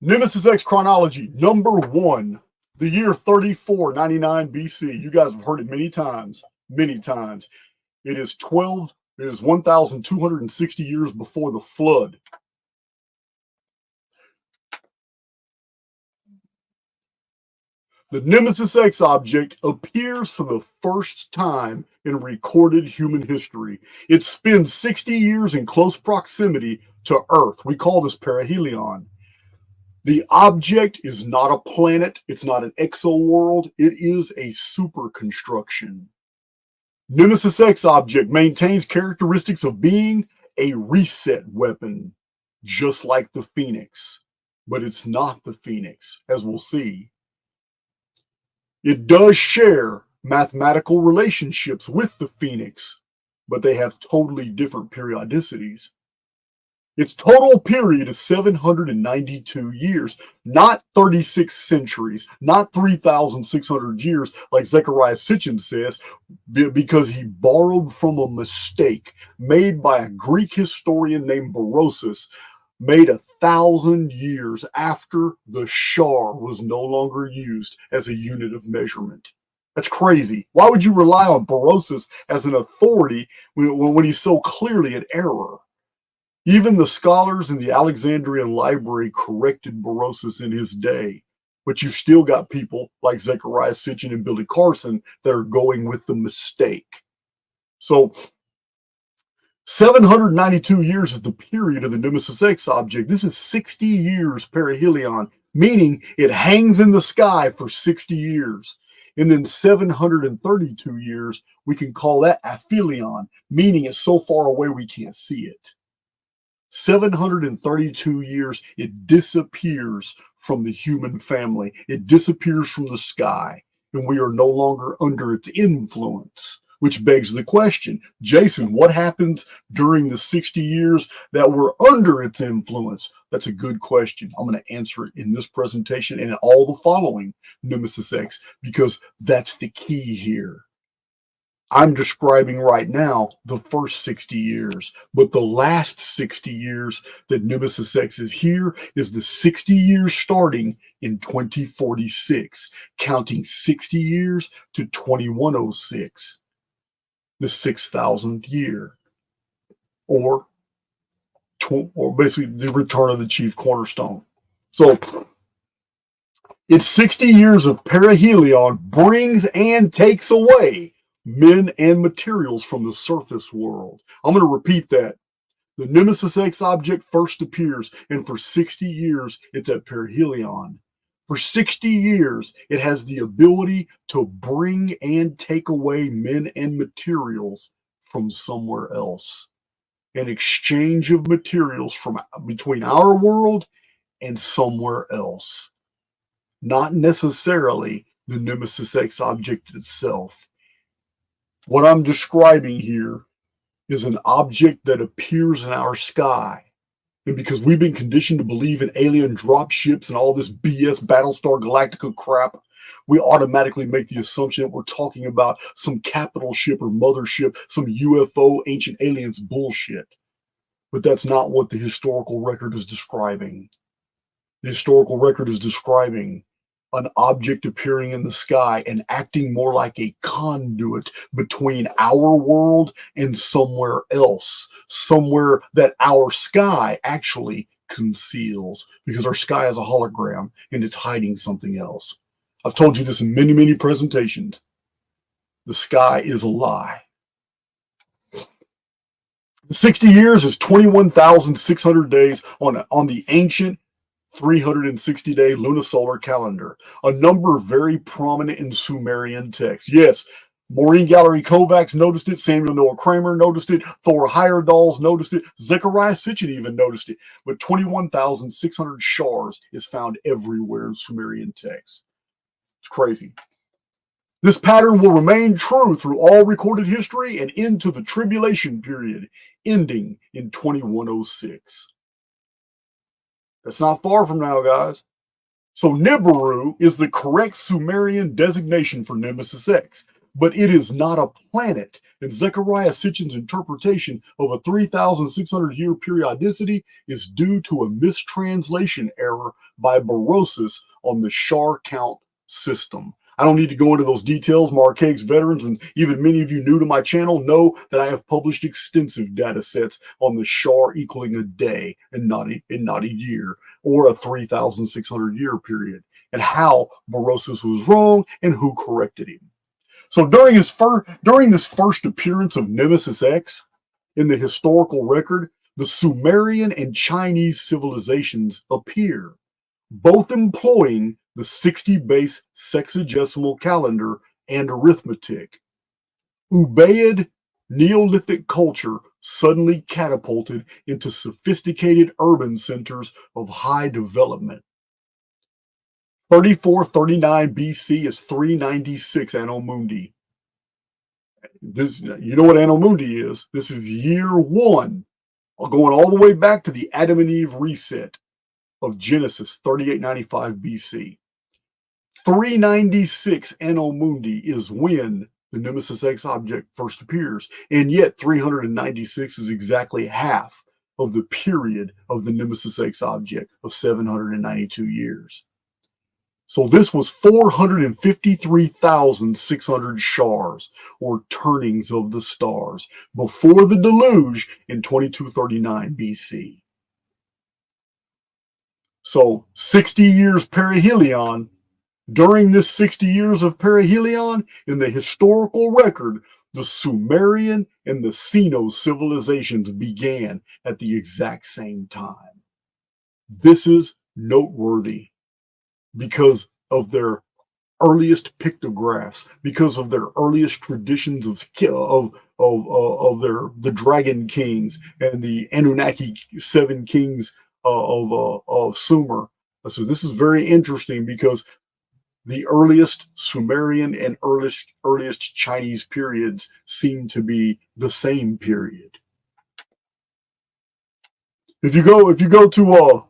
Nemesis-X chronology, number 1, the year 3499 BC. You guys have heard it many times, many times. It is 1,260 years before the flood. The Nemesis-X object appears for the first time in recorded human history. It spends 60 years in close proximity to Earth. We call this perihelion. The object is not a planet. It's not an exoworld. It is a superconstruction. Nemesis-X object maintains characteristics of being a reset weapon, just like the Phoenix. But it's not the Phoenix, as we'll see. It does share mathematical relationships with the Phoenix, but they have totally different periodicities. Its total period is 792 years, not 36 centuries, not 3,600 years, like Zechariah Sitchin says, because he borrowed from a mistake made by a Greek historian named Berosus, made 1,000 years after the shar was no longer used as a unit of measurement. That's crazy. Why would you rely on Berosus as an authority when he's so clearly in error? Even the scholars in the Alexandrian library corrected Berosus in his day, but you still got people like Zechariah Sitchin and Billy Carson that are going with the mistake. So 792 years is the period of the Nemesis-X object. This is 60 years perihelion, meaning it hangs in the sky for 60 years. And then 732 years, we can call that aphelion, meaning it's so far away we can't see it. 732 years, it disappears from the human family. It disappears from the sky, and we are no longer under its influence. Which begs the question, Jason, what happens during the 60 years that we're under its influence? That's a good question. I'm going to answer it in this presentation and in all the following Nemesis-X, because that's the key here. I'm describing right now the first 60 years, but the last 60 years that Nemesis-X is here is the 60 years starting in 2046, counting 60 years to 2106. The 6,000th year, or basically the return of the chief cornerstone. So it's 60 years of perihelion brings and takes away men and materials from the surface world. I'm going to repeat that. The Nemesis-X object first appears, and for 60 years it's at perihelion. For 60 years, it has the ability to bring and take away men and materials from somewhere else. An exchange of materials from between our world and somewhere else. Not necessarily the Nemesis-X object itself. What I'm describing here is an object that appears in our sky. And because we've been conditioned to believe in alien drop ships and all this BS Battlestar Galactica crap, we automatically make the assumption that we're talking about some capital ship or mothership, some UFO ancient aliens bullshit. But that's not what the historical record is describing. The historical record is describing an object appearing in the sky and acting more like a conduit between our world and somewhere else, somewhere that our sky actually conceals, because our sky is a hologram and it's hiding something else. I've told you this in many, many presentations. The sky is a lie. 60 years is 21,600 days on the ancient 360-day lunisolar calendar, a number very prominent in Sumerian texts. Yes, Maureen Gallery Kovacs noticed it, Samuel Noah Kramer noticed it, Thor Heyerdahl's noticed it, Zechariah Sitchin even noticed it, but 21,600 shars is found everywhere in Sumerian texts. It's crazy. This pattern will remain true through all recorded history and into the tribulation period, ending in 2106. That's not far from now, guys. So Nibiru is the correct Sumerian designation for Nemesis-X. but it is not a planet. And Zecharia Sitchin's interpretation of a 3,600-year periodicity is due to a mistranslation error by Barossus on the Char count system. I don't need to go into those details. Archaix veterans and even many of you new to my channel know that I have published extensive data sets on the Char equaling a day and not a year, or a 3,600-year period, and how Barossus was wrong and who corrected him. So during this first appearance of Nemesis-X in the historical record, the Sumerian and Chinese civilizations appear, both employing the 60-base sexagesimal calendar and arithmetic. Ubaid Neolithic culture suddenly catapulted into sophisticated urban centers of high development. 3439 BC is 396 Anno Mundi. This, you know what Anno Mundi is. This is year one, going all the way back to the Adam and Eve reset of Genesis, 3895 BC. 396 Anno Mundi is when the Nemesis-X object first appears, and yet 396 is exactly half of the period of the Nemesis-X object of 792 years. So this was 453,600 shars, or turnings of the stars, before the deluge in 2239 BC. So 60 years perihelion. During this 60 years of perihelion, in the historical record, the Sumerian and the Sino civilizations began at the exact same time. This is noteworthy because of their earliest pictographs, because of their earliest traditions of the dragon kings and the Anunnaki 7 kings of Sumer. So this is very interesting because the earliest Sumerian and earliest Chinese periods seem to be the same period. If you go to